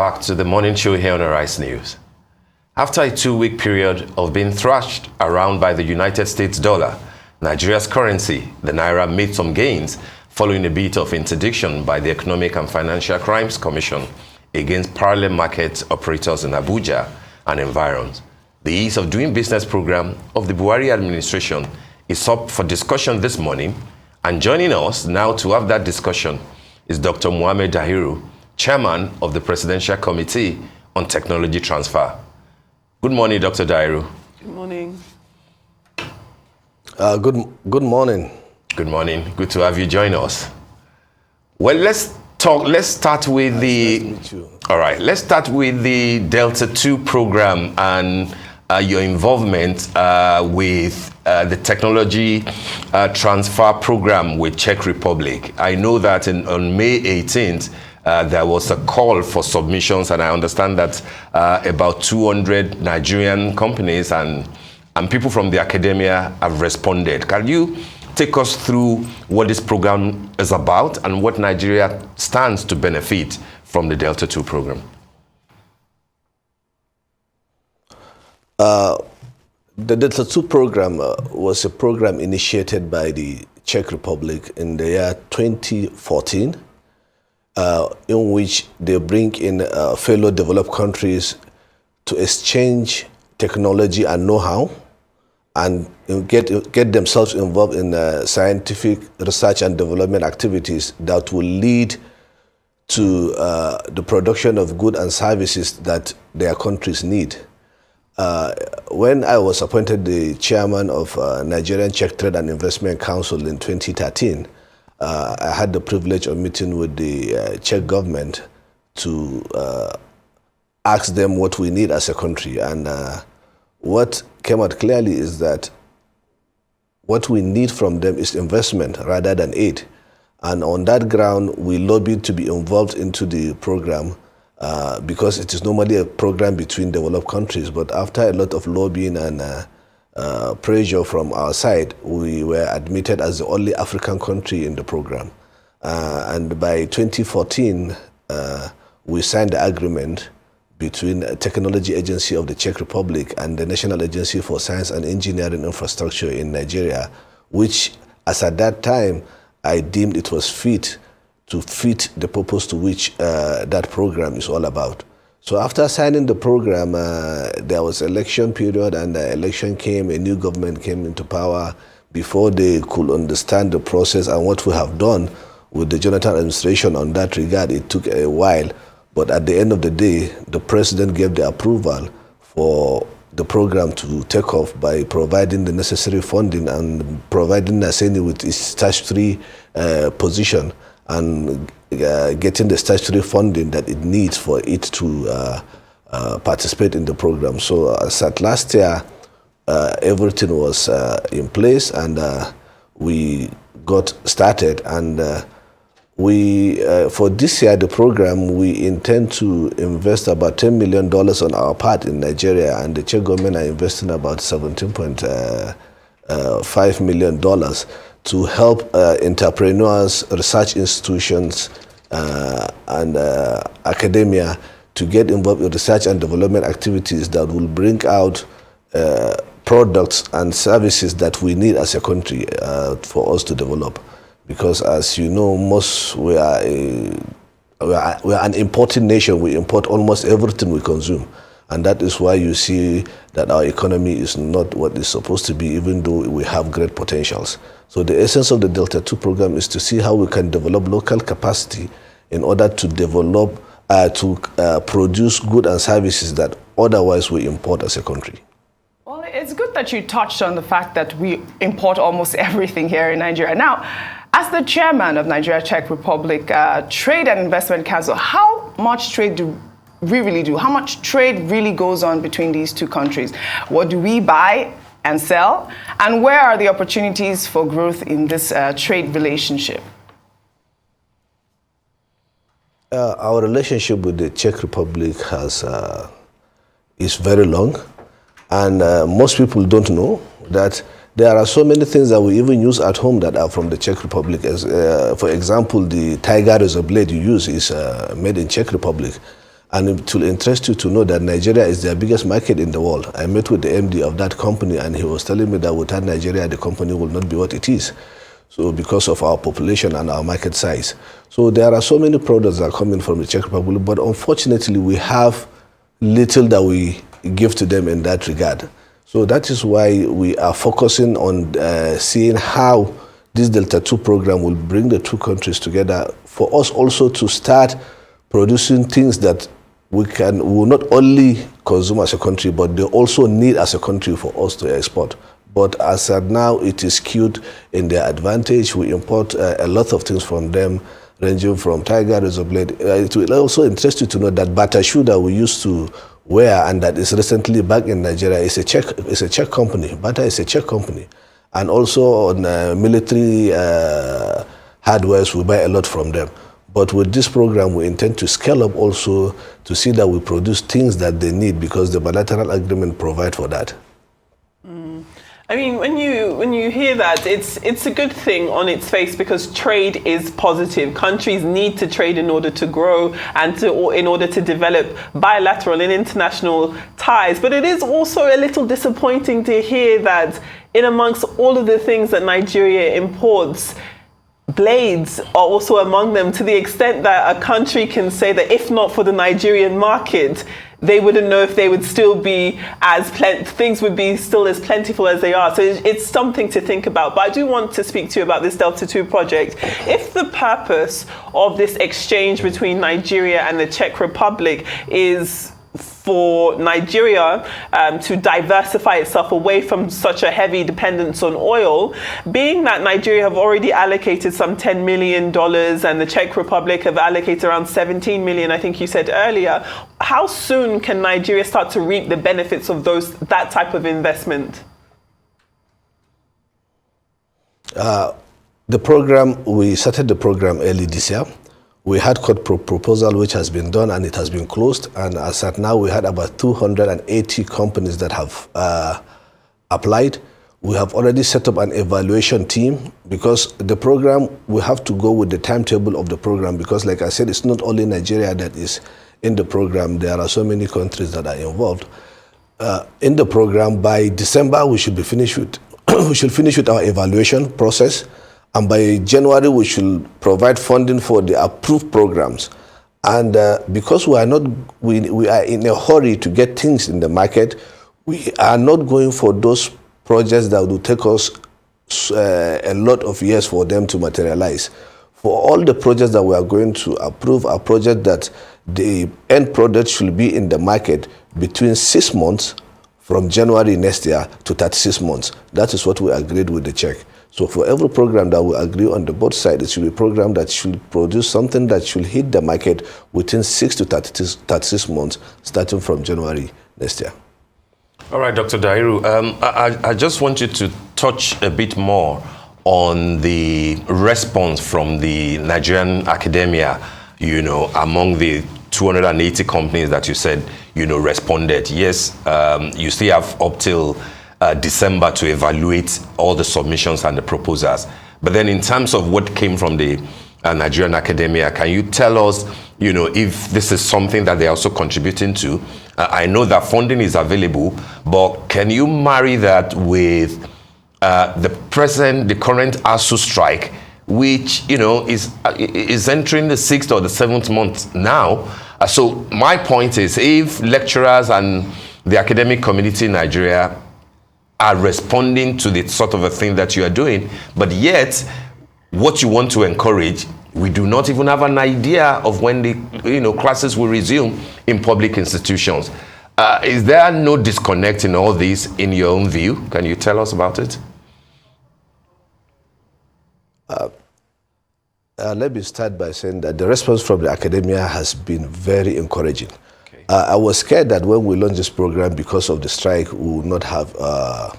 back to the morning show here on Arise News. After a 2-week period of being thrashed around by the United States dollar, Nigeria's currency, the Naira, made some gains following a bit of interdiction by the Economic and Financial Crimes Commission against parallel market operators in Abuja and environs. The Ease of Doing Business program of the Buhari administration is up for discussion this morning, and joining us now to have that discussion is Dr. Dahiru, Chairman of the Presidential Committee on Technology Transfer. Good morning, Dr. Dahiru. Good morning. Good morning. Good morning. Good to have you join us. Well, let's start with Let's start with the Delta 2 program and your involvement with the technology transfer program with Czech Republic. I know that on May 18th, there was a call for submissions, and I understand that about 200 Nigerian companies and people from the academia have responded. Can you take us through what this program is about and what Nigeria stands to benefit from the Delta 2 program? The Delta 2 program was a program initiated by the Czech Republic in the year 2014, in which they bring in fellow developed countries to exchange technology and know-how and get themselves involved in scientific research and development activities that will lead to the production of goods and services that their countries need. When I was appointed the chairman of Nigerian Czech Trade and Investment Council in 2013, I had the privilege of meeting with the Czech government to ask them what we need as a country. And what came out clearly is that what we need from them is investment rather than aid. And on that ground, we lobbied to be involved into the program because it is normally a program between developed countries. But after a lot of lobbying and pressure from our side, we were admitted as the only African country in the program. And by 2014, we signed the agreement between the Technology Agency of the Czech Republic and the National Agency for Science and Engineering Infrastructure in Nigeria, which, as at that time, I deemed it was fit to fit the purpose to which that program is all about. So after signing the program, there was election period, and the election came, a new government came into power. Before they could understand the process and what we have done with the Jonathan administration on that regard, it took a while. But at the end of the day, the president gave the approval for the program to take off by providing the necessary funding and providing Naseni with its statutory position and getting the statutory funding that it needs for it to participate in the program. So as at last year, everything was in place, and we got started. And for this year, the program, we intend to invest about $10 million on our part in Nigeria, and the Czech government are investing about $17.5 million to help entrepreneurs, research institutions, and academia to get involved in research and development activities that will bring out products and services that we need as a country for us to develop. Because, as you know, we are an importing nation. We import almost everything we consume. And that is why you see that our economy is not what it's supposed to be, even though we have great potentials. So the essence of the Delta 2 program is to see how we can develop local capacity in order to develop, produce goods and services that otherwise we import as a country. Well, it's good that you touched on the fact that we import almost everything here in Nigeria. Now, as the chairman of Nigeria Czech Republic Trade and Investment Council, how much trade do we really do? How much trade really goes on between these two countries? What do we buy and sell? And where are the opportunities for growth in this trade relationship? Our relationship with the Czech Republic is very long, and most people don't know that there are so many things that we even use at home that are from the Czech Republic. As, for example, the tiger razor blade you use is made in Czech Republic. And it will interest you to know that Nigeria is their biggest market in the world. I met with the MD of that company, and he was telling me that without Nigeria, the company will not be what it is. So because of our population and our market size. So there are so many products that are coming from the Czech Republic, but unfortunately, we have little that we give to them in that regard. So that is why we are focusing on seeing how this Delta 2 program will bring the two countries together for us also to start producing things that we will not only consume as a country, but they also need as a country for us to export. But as of now, it is skewed in their advantage. We import a lot of things from them, ranging from tiger, razor blade. It will also interest you to know that Bata shoe that we used to wear and that is recently back in Nigeria is a Czech company. Bata is a Czech company. And also on military hardwares, we buy a lot from them. But with this program, we intend to scale up also to see that we produce things that they need because the bilateral agreement provide for that. I mean, when you hear that, it's a good thing on its face because trade is positive. Countries need to trade in order to grow and in order to develop bilateral and international ties. But it is also a little disappointing to hear that in amongst all of the things that Nigeria imports, blades are also among them, to the extent that a country can say that if not for the Nigerian market, they wouldn't know if they would still be things would be still as plentiful as they are. So it's something to think about. But I do want to speak to you about this Delta 2 project. If the purpose of this exchange between Nigeria and the Czech Republic is for Nigeria to diversify itself away from such a heavy dependence on oil, being that Nigeria have already allocated some $10 million and the Czech Republic have allocated around 17 million, I think you said earlier, how soon can Nigeria start to reap the benefits of that type of investment? We started the program early this year. We had court proposal which has been done and it has been closed, and as at now we had about 280 companies that have applied. We have already set up an evaluation team because the program, we have to go with the timetable of the program because like I said, it's not only Nigeria that is in the program, there are so many countries that are involved. In the program, by December we should be finished with our evaluation process. And by January, we should provide funding for the approved programs. And because we are in a hurry to get things in the market, we are not going for those projects that will take us a lot of years for them to materialize. For all the projects that we are going to approve are projects that the end product should be in the market between 6 months from January next year to 36 months. That is what we agreed with the Czech. So for every program that we agree on the both sides, it should be a program that should produce something that should hit the market within 6 to 36 months, starting from January next year. All right, Dr. Dahiru, I just want you to touch a bit more on the response from the Nigerian academia, among the 280 companies that you said, responded. Yes, you still have up till December to evaluate all the submissions and the proposals. But then in terms of what came from the Nigerian academia, can you tell us, if this is something that they're also contributing to? I know that funding is available, but can you marry that with the current ASU strike, which, is entering the 6th or the 7th month now? So my point is, if lecturers and the academic community in Nigeria are responding to the sort of a thing that you are doing, but yet what you want to encourage, we do not even have an idea of when the classes will resume in public institutions. Is there no disconnect in all this in your own view? Can you tell us about it? Let me start by saying that the response from the academia has been very encouraging. I was scared that when we launched this program, because of the strike, we would not have a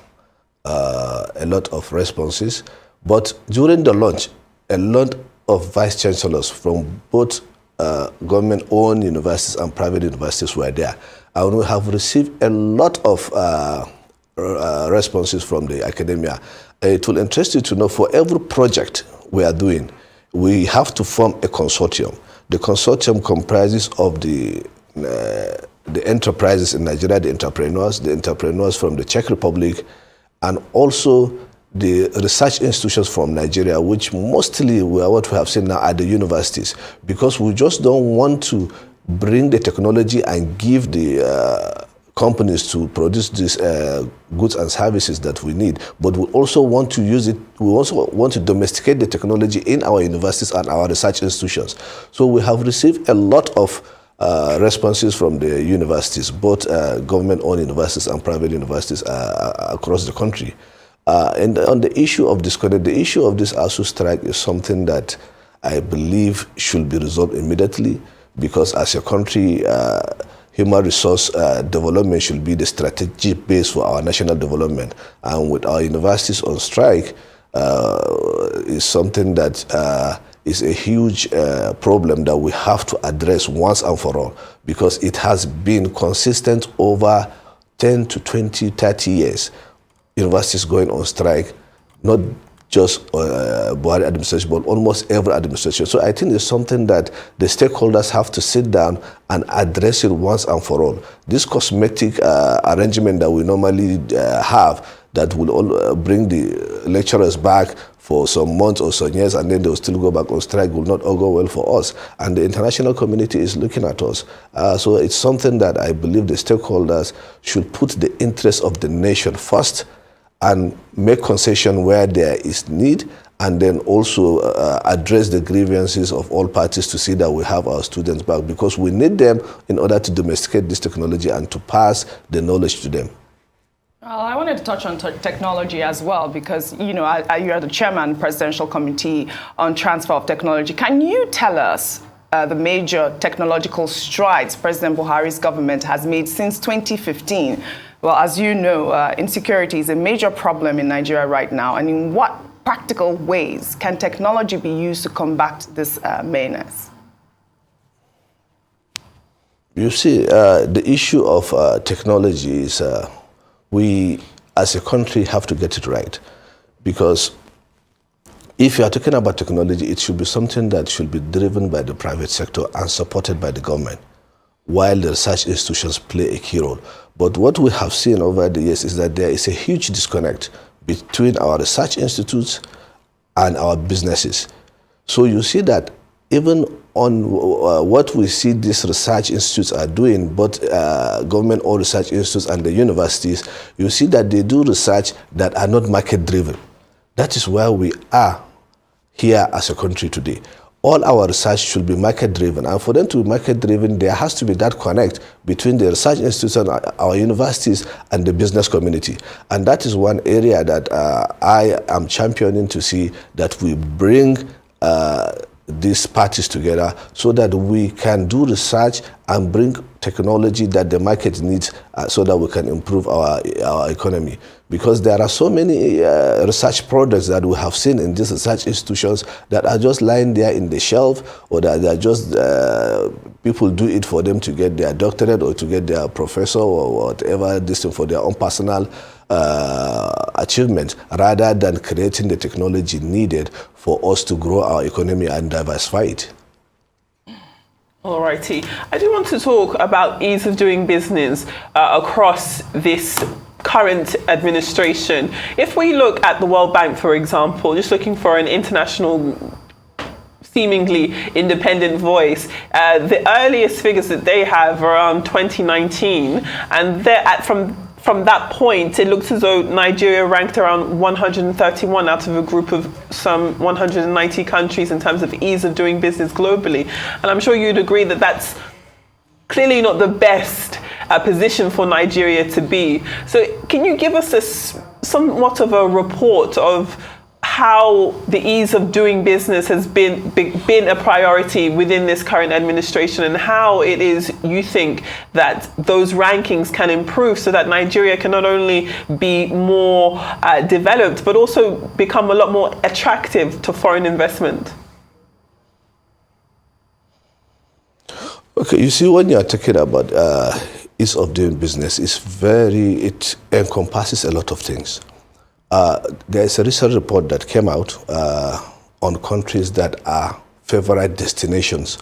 lot of responses. But during the launch, a lot of vice chancellors from both government-owned universities and private universities were there. And we have received a lot of responses from the academia. It will interest you to know for every project we are doing, we have to form a consortium. The consortium comprises of the the enterprises in Nigeria, the entrepreneurs from the Czech Republic, and also the research institutions from Nigeria, which mostly what we have seen now are the universities, because we just don't want to bring the technology and give the companies to produce these goods and services that we need, but we also want to use it, we also want to domesticate the technology in our universities and our research institutions. So we have received a lot of responses from the universities, both government-owned universities and private universities across the country. And on the issue of disconnect, the issue of this ASU strike is something that I believe should be resolved immediately, because as a country, human resource development should be the strategic base for our national development. And with our universities on strike, is something that is a huge problem that we have to address once and for all, because it has been consistent over 10 to 20, 30 years. Universities going on strike, not just Buhari administration, but almost every administration. So I think it's something that the stakeholders have to sit down and address it once and for all. This cosmetic arrangement that we normally have, that will all bring the lecturers back for some months or some years, and then they'll still go back on strike, will not all go well for us. And the international community is looking at us. So it's something that I believe the stakeholders should put the interests of the nation first and make concession where there is need, and then also address the grievances of all parties to see that we have our students back, because we need them in order to domesticate this technology and to pass the knowledge to them. Well, I wanted to touch on technology as well, because you know you are the chairman, Presidential Committee on Transfer of Technology. Can you tell us the major technological strides President Buhari's government has made since 2015? Well, as you know, insecurity is a major problem in Nigeria right now. And in what practical ways can technology be used to combat this menace? You see, the issue of technology is we, as a country, have to get it right. Because if you are talking about technology, it should be something that should be driven by the private sector and supported by the government, while the research institutions play a key role. But what we have seen over the years is that there is a huge disconnect between our research institutes and our businesses. So you see that even on what we see these research institutes are doing, both government-owned research institutes and the universities, you see that they do research that are not market-driven. That is where we are here as a country today. All our research should be market-driven, and for them to be market-driven, there has to be that connect between the research institutes and our universities and the business community. And that is one area that I am championing to see that we bring these parties together so that we can do research and bring technology that the market needs so that we can improve our economy. Because there are so many research products that we have seen in these research institutions that are just lying there in the shelf, or that they are just, people do it for them to get their doctorate or to get their professor or whatever, this thing for their own personal achievement, rather than creating the technology needed for us to grow our economy and diversify it. Alrighty, I do want to talk about ease of doing business across this current administration. If we look at the World Bank, for example, just looking for an international seemingly independent voice, the earliest figures that they have are around 2019, and from that point, it looks as though Nigeria ranked around 131 out of a group of some 190 countries in terms of ease of doing business globally. And I'm sure you'd agree that that's clearly not the best position for Nigeria to be. So can you give us somewhat of a report of how the ease of doing business has been a priority within this current administration, and how it is you think that those rankings can improve so that Nigeria can not only be more developed, but also become a lot more attractive to foreign investment? Okay, you see, when you are talking about ease of doing business, it encompasses a lot of things. There is a recent report that came out on countries that are favorite destinations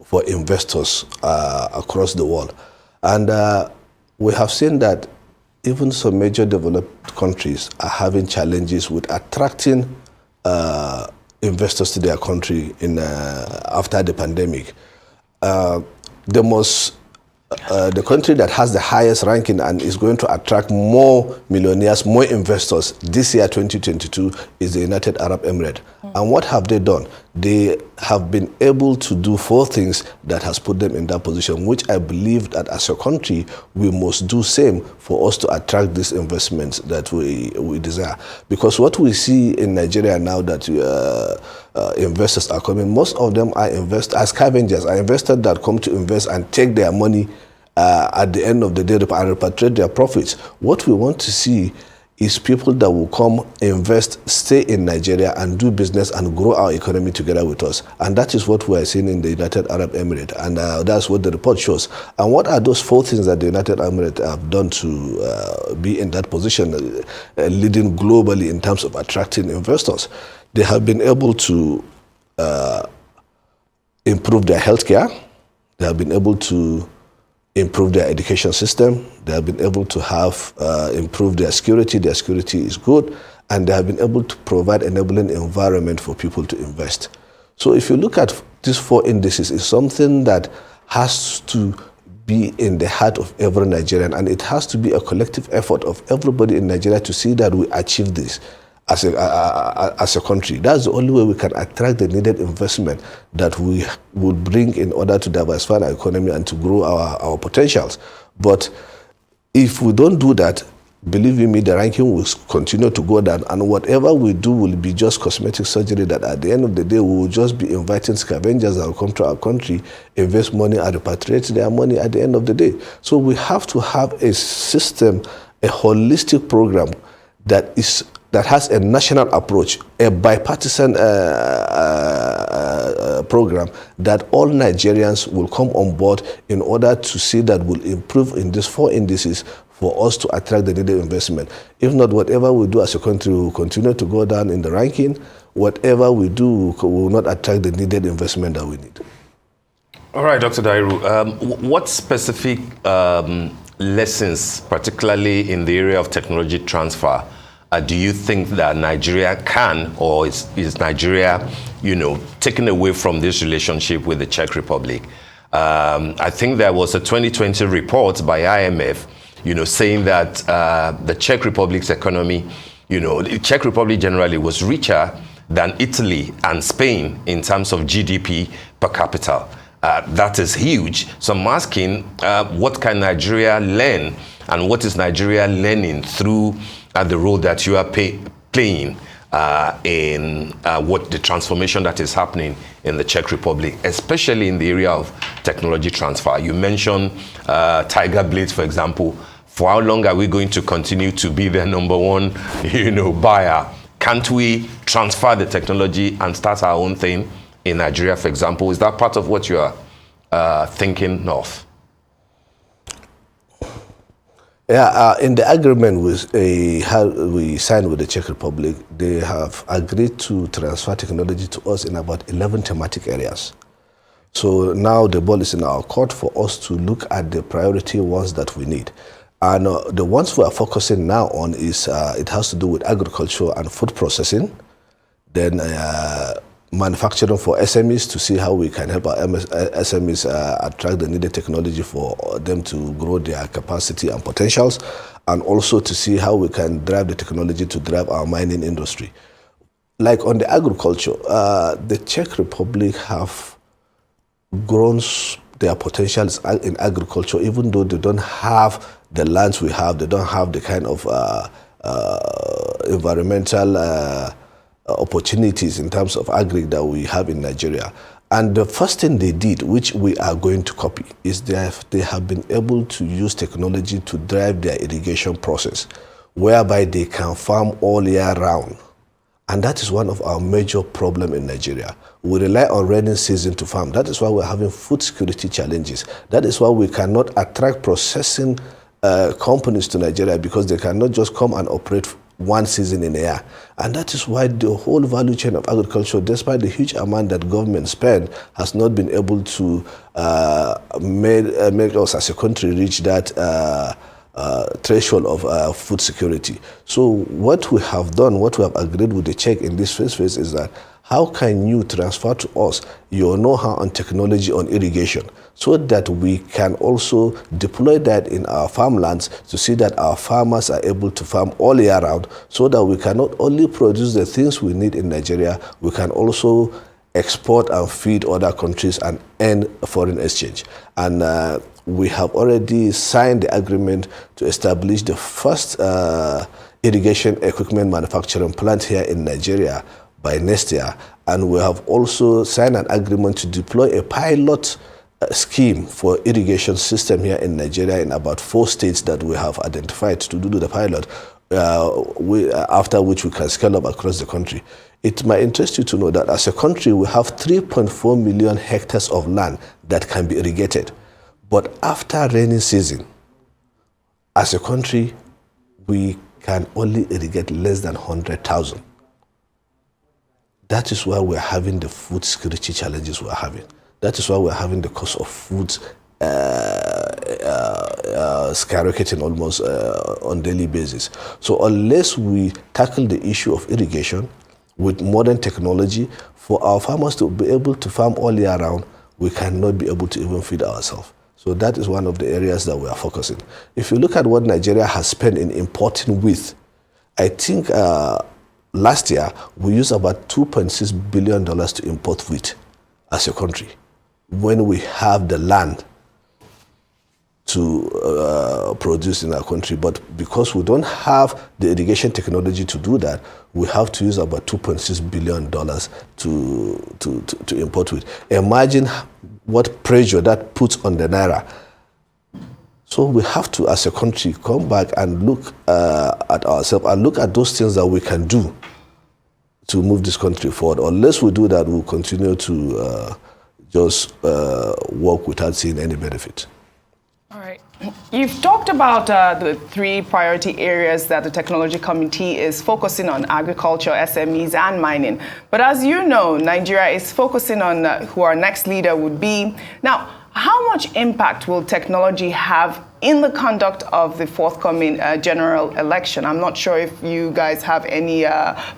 for investors across the world. And we have seen that even some major developed countries are having challenges with attracting investors to their country after the pandemic. The country that has the highest ranking and is going to attract more millionaires, more investors this year, 2022, is the United Arab Emirates. And what have they done? They have been able to do 4 things that has put them in that position, which I believe that as a country, we must do same for us to attract these investments that we desire. Because what we see in Nigeria now that investors are coming, most of them are scavengers, are investors that come to invest and take their money at the end of the day and repatriate their profits. What we want to see is people that will come, invest, stay in Nigeria and do business and grow our economy together with us. And that is what we are seeing in the United Arab Emirates. And that's what the report shows. And what are those 4 things that the United Arab Emirates have done to be in that position, leading globally in terms of attracting investors? They have been able to improve their healthcare. They have been able to improve their education system. They have been able to have improve their security. Their security is good, and they have been able to provide enabling environment for people to invest. So if you look at these 4 indices, it's something that has to be in the heart of every Nigerian, and it has to be a collective effort of everybody in Nigeria to see that we achieve this as a country. That's the only way we can attract the needed investment that we would bring in order to diversify our economy and to grow our potentials. But if we don't do that, believe you me, the ranking will continue to go down, and whatever we do will be just cosmetic surgery that at the end of the day, we will just be inviting scavengers that will come to our country, invest money and repatriate their money at the end of the day. So we have to have a system, a holistic program that has a national approach, a bipartisan program that all Nigerians will come on board in order to see that we'll improve in these 4 indices for us to attract the needed investment. If not, whatever we do as a country will continue to go down in the ranking. Whatever we do will not attract the needed investment that we need. All right, Dr. Dahiru, what specific lessons, particularly in the area of technology transfer, do you think that Nigeria can, or is Nigeria, taken away from this relationship with the Czech Republic? I think there was a 2020 report by IMF, saying that the Czech Republic's economy, the Czech Republic generally was richer than Italy and Spain in terms of GDP per capita. That is huge. So I'm asking, what can Nigeria learn, and what is Nigeria learning through the role that you are playing in what the transformation that is happening in the Czech Republic, especially in the area of technology transfer? You mentioned Tiger Blades, for example. For how long are we going to continue to be their number 1, buyer? Can't we transfer the technology and start our own thing in Nigeria, for example? Is that part of what you are thinking of? Yeah, in the agreement we signed with the Czech Republic, they have agreed to transfer technology to us in about 11 thematic areas. So now the ball is in our court for us to look at the priority ones that we need. And the ones we are focusing now on is, it has to do with agriculture and food processing, then manufacturing for SMEs to see how we can help our SMEs attract the needed technology for them to grow their capacity and potentials, and also to see how we can drive the technology to drive our mining industry. Like on the agriculture, the Czech Republic have grown their potentials in agriculture, even though they don't have the lands we have, they don't have the kind of environmental opportunities in terms of agri that we have in Nigeria. And the first thing they did, which we are going to copy, is they have been able to use technology to drive their irrigation process, whereby they can farm all year round. And that is one of our major problems in Nigeria. We rely on rainy season to farm. That is why we're having food security challenges. That is why we cannot attract processing companies to Nigeria, because they cannot just come and operate one season in a year. And that is why the whole value chain of agriculture, despite the huge amount that government spend, has not been able to make us as a country reach that threshold of food security. So what we have done, what we have agreed with the Czech in this first phase is that how can you transfer to us your know-how on technology on irrigation so that we can also deploy that in our farmlands to see that our farmers are able to farm all year round so that we can not only produce the things we need in Nigeria, we can also export and feed other countries and earn foreign exchange. And we have already signed the agreement to establish the first irrigation equipment manufacturing plant here in Nigeria by next year. And we have also signed an agreement to deploy a pilot scheme for irrigation system here in Nigeria in about 4 states that we have identified to do the pilot, after which we can scale up across the country. It might interest you to know that as a country, we have 3.4 million hectares of land that can be irrigated. But after rainy season, as a country, we can only irrigate less than 100,000. That is why we're having the food security challenges we're having. That is why we're having the cost of food skyrocketing almost on daily basis. So unless we tackle the issue of irrigation with modern technology for our farmers to be able to farm all year round, we cannot be able to even feed ourselves. So that is one of the areas that we are focusing. If you look at what Nigeria has spent in importing wheat, I think last year, we used about $2.6 billion to import wheat as a country when we have the land to produce in our country. But because we don't have the irrigation technology to do that, we have to use about $2.6 billion to import wheat. Imagine what pressure that puts on the Naira. So we have to, as a country, come back and look at ourselves and look at those things that we can do to move this country forward. Unless we do that, we'll continue to just work without seeing any benefit. All right. You've talked about the 3 priority areas that the Technology Committee is focusing on: agriculture, SMEs, and mining. But as you know, Nigeria is focusing on who our next leader would be. Now, how much impact will technology have in the conduct of the forthcoming general election? I'm not sure if you guys have any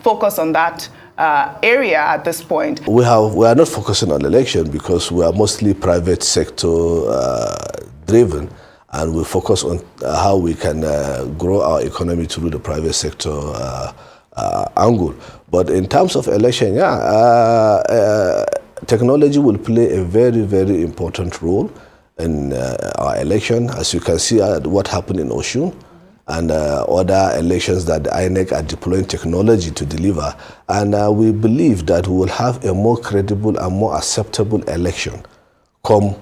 focus on that area at this point. We are not focusing on election because we are mostly private sector driven, and we focus on how we can grow our economy through the private sector angle. But in terms of election, technology will play a very, very important role in our election. As you can see what happened in Osun and other elections that the INEC are deploying technology to deliver. And we believe that we will have a more credible and more acceptable election come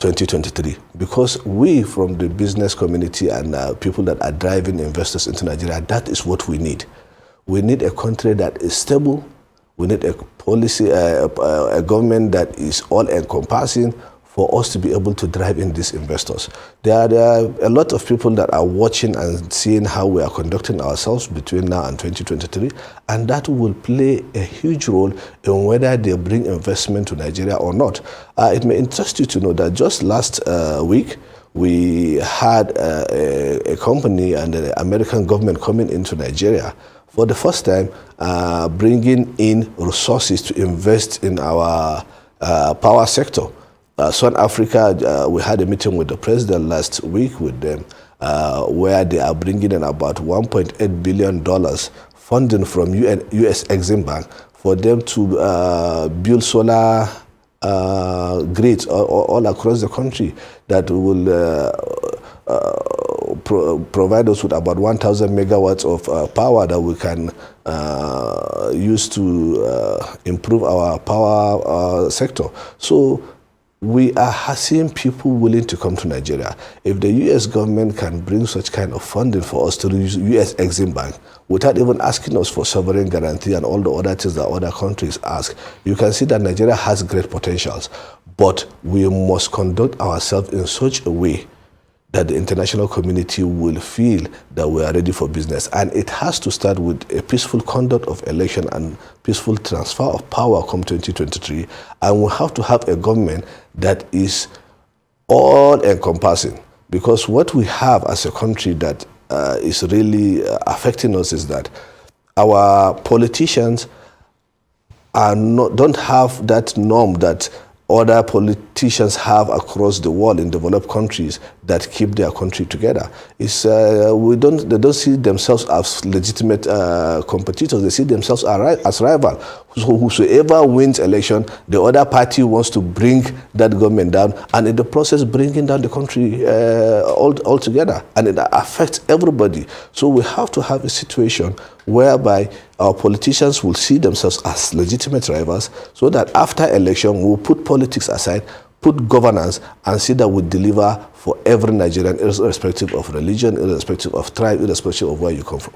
2023, because we from the business community and people that are driving investors into Nigeria, that is what we need. We need a country that is stable. We need a policy, a government that is all-encompassing for us to be able to drive in these investors. There are a lot of people that are watching and seeing how we are conducting ourselves between now and 2023, and that will play a huge role in whether they bring investment to Nigeria or not. It may interest you to know that just last week, we had a company and the American government coming into Nigeria for the first time, bringing in resources to invest in our power sector. South Africa, we had a meeting with the president last week with them, where they are bringing in about $1.8 billion funding from U.S. Exim Bank for them to build solar grids all across the country that will provide us with about 1,000 megawatts of power that we can use to improve our power sector. So we are seeing people willing to come to Nigeria. If the U.S. government can bring such kind of funding for us to use U.S. Exim Bank without even asking us for sovereign guarantee and all the other things that other countries ask, you can see that Nigeria has great potentials. But we must conduct ourselves in such a way that the international community will feel that we are ready for business. And it has to start with a peaceful conduct of election and peaceful transfer of power come 2023. And we have to have a government that is all-encompassing. Because what we have as a country that is really affecting us is that our politicians don't have that norm that other politicians have across the world in developed countries that keep their country together. They don't see themselves as legitimate competitors. They see themselves as rivals. So whosoever wins election, the other party wants to bring that government down, and in the process bringing down the country altogether, and it affects everybody. So we have to have a situation whereby our politicians will see themselves as legitimate rivals, so that after election we'll put politics aside, put governance, and see that we deliver for every Nigerian, irrespective of religion, irrespective of tribe, irrespective of where you come from.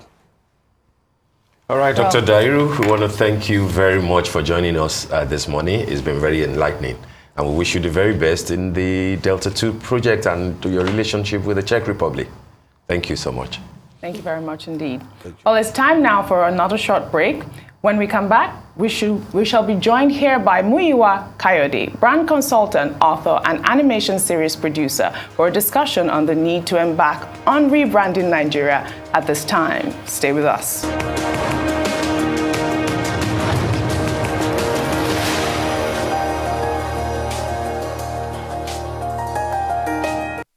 All right, Dr. Dahiru, we want to thank you very much for joining us this morning. It's been very enlightening. And we wish you the very best in the Delta 2 project and your relationship with the Czech Republic. Thank you so much. Thank you very much indeed. Well, it's time now for another short break. When we come back, we shall be joined here by Muyiwa Kayode, brand consultant, author, and animation series producer, for a discussion on the need to embark on rebranding Nigeria at this time. Stay with us.